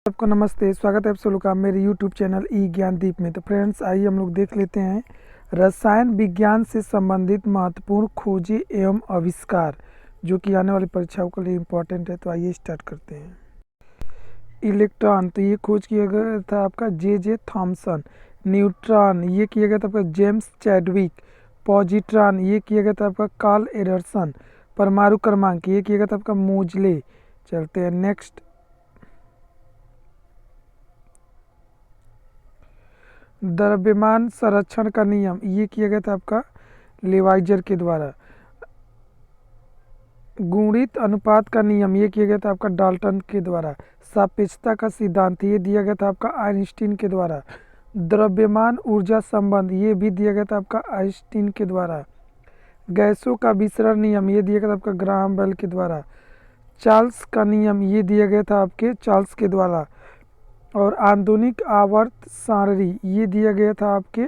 सबको नमस्ते, स्वागत है आप सभी का मेरे यूट्यूब चैनल ई ज्ञान दीप में। तो फ्रेंड्स, आइए हम लोग देख लेते हैं रसायन विज्ञान से संबंधित महत्वपूर्ण खोजें एवं आविष्कार जो कि आने वाली परीक्षाओं के लिए इम्पोर्टेंट है। तो आइए स्टार्ट करते हैं। इलेक्ट्रॉन, तो ये खोज किया गया था आपका जे थॉमसन। न्यूट्रॉन, ये किया गया था आपका जेम्स चैडविक। पॉजिट्रॉन, ये किया गया था आपका कार्ल एंडरसन। परमाणु क्रमांक, ये किया गया था आपका मोजले। चलते हैं नेक्स्ट। द्रव्यमान संरक्षण का नियम, ये किया गया था आपका लेवाइजर के द्वारा। गुणित अनुपात का नियम, ये किया गया था आपका डाल्टन के द्वारा। सापेक्षता का सिद्धांत, ये दिया गया था आपका आइंस्टीन के द्वारा। द्रव्यमान ऊर्जा संबंध, ये भी दिया गया था आपका आइंस्टीन के द्वारा। गैसों का विसरण नियम, ये दिया गया था आपका ग्राहम बेल के द्वारा। चार्ल्स का नियम, ये दिया गया था आपके चार्ल्स के द्वारा। और आधुनिक आवर्त सारणी, ये दिया गया था आपके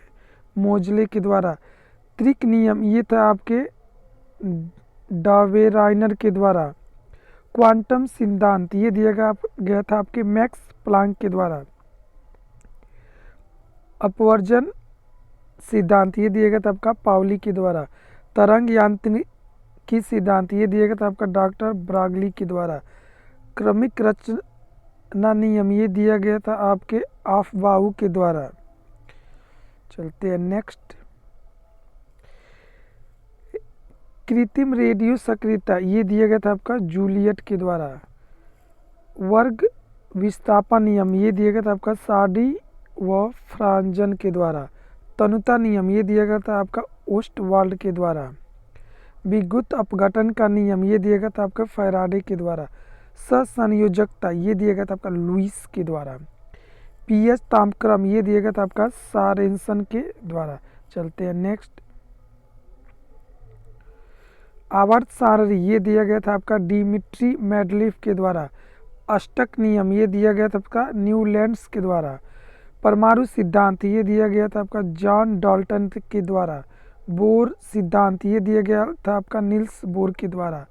मोजले के द्वारा। त्रिक नियम, ये था आपके डावेराइनर के द्वारा। क्वांटम सिद्धांत, ये दिया गया था आपके मैक्स प्लांक के द्वारा। अपवर्जन सिद्धांत, ये दिया गया था आपका पाउली के द्वारा। तरंग यांत्रिकी सिद्धांत, ये दिया गया था आपका डॉक्टर ब्रागली के द्वारा। क्रमिक रचना नियम, ये दिया गया था आपके ऑफबाउ के द्वारा। चलते हैं नेक्स्ट। कृत्रिम रेडियो सक्रियता, ये दिया गया था आपका जूलियट के द्वारा। वर्ग विस्थापन नियम, ये दिया गया था आपका साडी व फ्रांजन के द्वारा। तनुता नियम, ये दिया गया था आपका ओस्टवाल्ड के द्वारा। विद्युत अपघटन का नियम, ये दिया गया था आपका फैराडे के द्वारा। सहसंयोजकता, ये दिया गया था आपका लुईस के द्वारा। पीएच तापक्रम, ये दिया गया था आपका सारेंसन के द्वारा। चलते हैं नेक्स्ट। आवर्त सारणी, ये दिया गया था आपका डिमिट्री मेंडलीफ के द्वारा। अष्टक नियम, ये दिया गया था आपका न्यूलैंड्स के द्वारा। परमाणु सिद्धांत, ये दिया गया था आपका जॉन डाल्टन के द्वारा। बोर सिद्धांत, ये दिया गया था आपका नील्स बोर के द्वारा।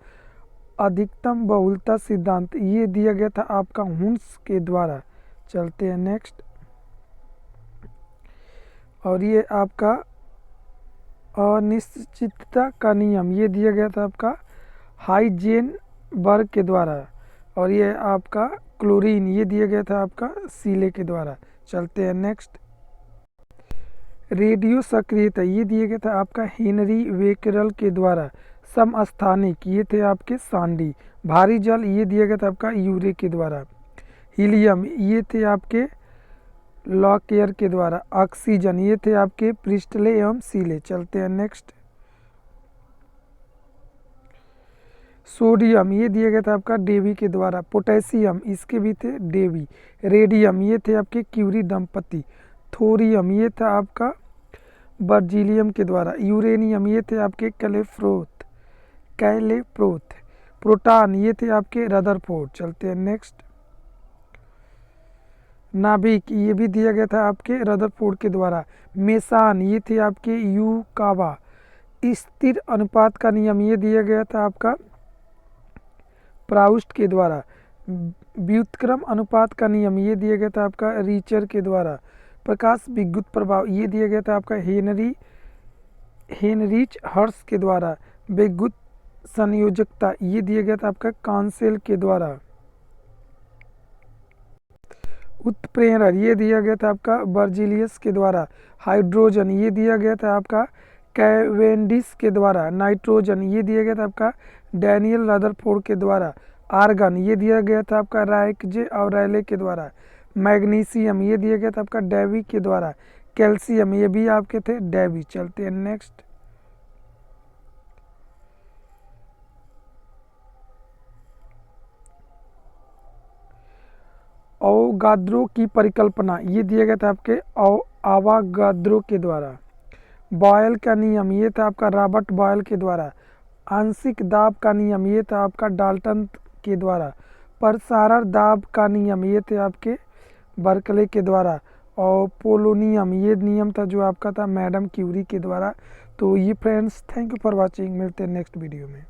अधिकतम बहुलता सिद्धांत, ये दिया गया था आपका हुन्स के द्वारा। चलते हैं नेक्स्ट। और ये आपका अनिश्चितता का नियम, ये दिया गया था आपका हाइजेनबर्ग के द्वारा। और ये आपका क्लोरीन, ये दिया गया था आपका सीले के द्वारा। चलते हैं नेक्स्ट। रेडियो सक्रियता, ये दिया गया था आपका हेनरी बेकरल के द्वारा। समस्थानिक, ये थे आपके सांडी। भारी जल, ये दिया गया था आपका यूरे के द्वारा। हीलियम, ये थे आपके लॉकेयर के द्वारा। ऑक्सीजन, ये थे आपके प्रिस्टले एवं सीले। चलते हैं नेक्स्ट। सोडियम, ये दिया गया था आपका डेवी के द्वारा। पोटेशियम, इसके भी थे डेवी। रेडियम, ये थे आपके क्यूरी दंपति। थोरियम, ये था आपका बर्जिलियम के द्वारा। यूरेनियम, ये थे आपके कैलेप्रोथ। प्रोटॉन, ये थे आपके रदरफोर्ड। चलते हैं नेक्स्ट। नाभिक, ये भी दिया गया था आपके रदरफोर्ड के द्वारा। मेसान, ये थे आपके यूकावा। स्थिर अनुपात का नियम, ये दिया गया था आपका प्राउस्ट के द्वारा। व्युत्क्रम अनुपात का नियम, ये दिया गया था आपका रीचर के द्वारा। प्रकाश विद्युत प्रभाव, ये दिया गया था आपका हेनरिच हर्स के द्वारा। विद्युत संयोजकता, ये दिया गया था आपका कांसेल के द्वारा। उत्प्रेरण, ये दिया गया था आपका बर्जिलियस के द्वारा। हाइड्रोजन, ये दिया गया था आपका कैवेंडिश के द्वारा। नाइट्रोजन, ये दिया गया था आपका डैनियल रदरफोर्ड के द्वारा। आर्गन, ये दिया गया था आपका राइकजे और रैले के द्वारा। मैग्नीशियम, ये दिया गया था आपका डेवी के द्वारा। कैल्शियम, ये भी आपके थे डेवी। चलते हैं नेक्स्ट। अवोगाद्रो की परिकल्पना, ये दिया गया था आपके आवागाद्रो के द्वारा। बॉयल का नियम, ये था आपका रॉबर्ट बॉयल के द्वारा। आंशिक दाब का नियम, ये था आपका डाल्टन के द्वारा। प्रसारण दाब का नियम, ये थे आपके बर्कले के द्वारा। और पोलोनियम, ये नियम था जो आपका था मैडम क्यूरी के द्वारा। तो ये friends, thank you for watching. मिलते हैं नेक्स्ट वीडियो में।